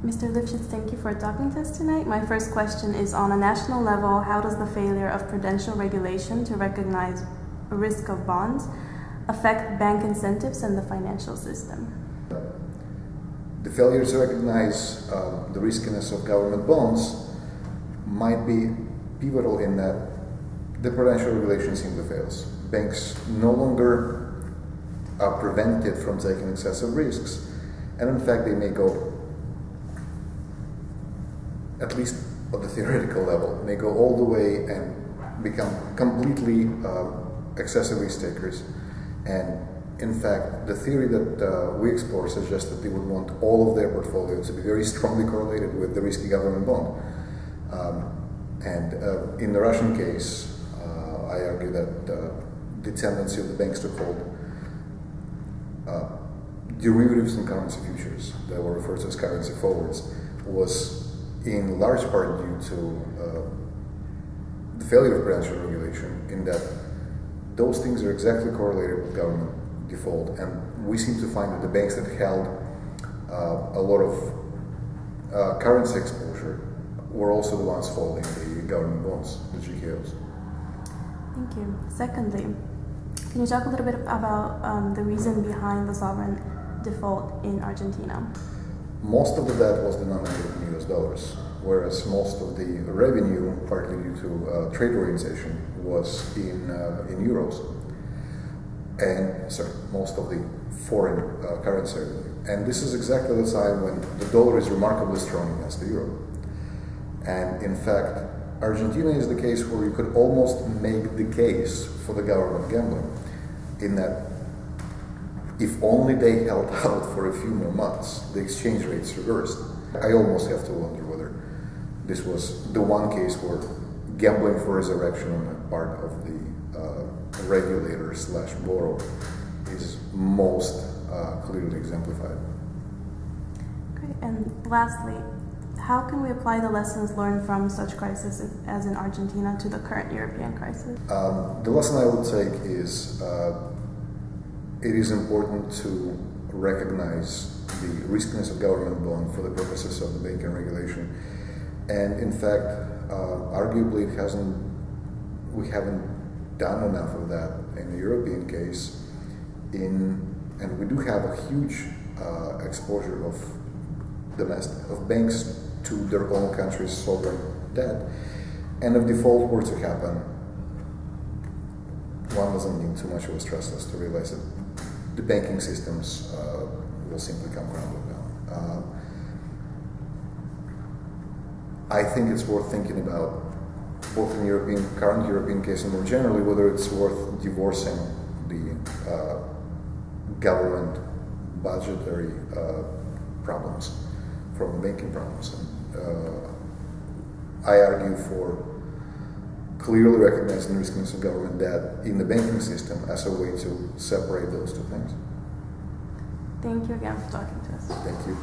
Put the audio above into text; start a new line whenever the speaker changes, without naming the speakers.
Mr. Livshits, thank you for talking to us tonight. My first question is, on a national level, how does the failure of Prudential Regulation to recognize risk of bonds affect bank incentives and the financial system?
The failure to recognize the riskiness of government bonds might be pivotal in that the Prudential Regulation simply fails. Banks no longer are prevented from taking excessive risks, and in fact they may go, at least at the theoretical level, may go all the way and become completely excessive risk takers. And in fact, the theory that we explore suggests that they would want all of their portfolio to be very strongly correlated with the risky government bond. In the Russian case, I argue that the tendency of the banks to hold derivatives and currency futures that were referred to as currency forwards was in large part due to the failure of Prudential Regulation, in that those things are exactly correlated with government default, and we seem to find that the banks that held a lot of currency exposure were also the ones holding the government bonds, the GKOs.
Thank you. Secondly, can you talk a little bit about the reason behind the sovereign default in Argentina?
Most of the debt was denominated in US dollars, whereas most of the revenue, partly due to trade orientation, was in euros. And sorry, most of the foreign currency revenue. And this is exactly the time when the dollar is remarkably strong against the euro. And in fact, Argentina is the case where you could almost make the case for the government gambling, in that if only they held out for a few more months, the exchange rates reversed. I almost have to wonder whether this was the one case where gambling for resurrection on the part of the regulator / borrower is most clearly exemplified.
Great. And lastly, how can we apply the lessons learned from such crises as in Argentina to the current European crisis?
The lesson I would take is it is important to recognize the riskiness of government bond for the purposes of the banking regulation. And in fact, arguably we haven't done enough of that in the European case, and we do have a huge exposure of banks to their own country's sovereign debt. And if default were to happen, one doesn't need too much of a stress test to realize that the banking systems will simply come crumbling down. I think it's worth thinking about, both in the current European case and more generally, whether it's worth divorcing the government budgetary problems from banking problems. And, I argue for clearly recognizing the riskiness of government debt in the banking system as a way to separate those two things.
Thank you again for talking to us.
Thank you.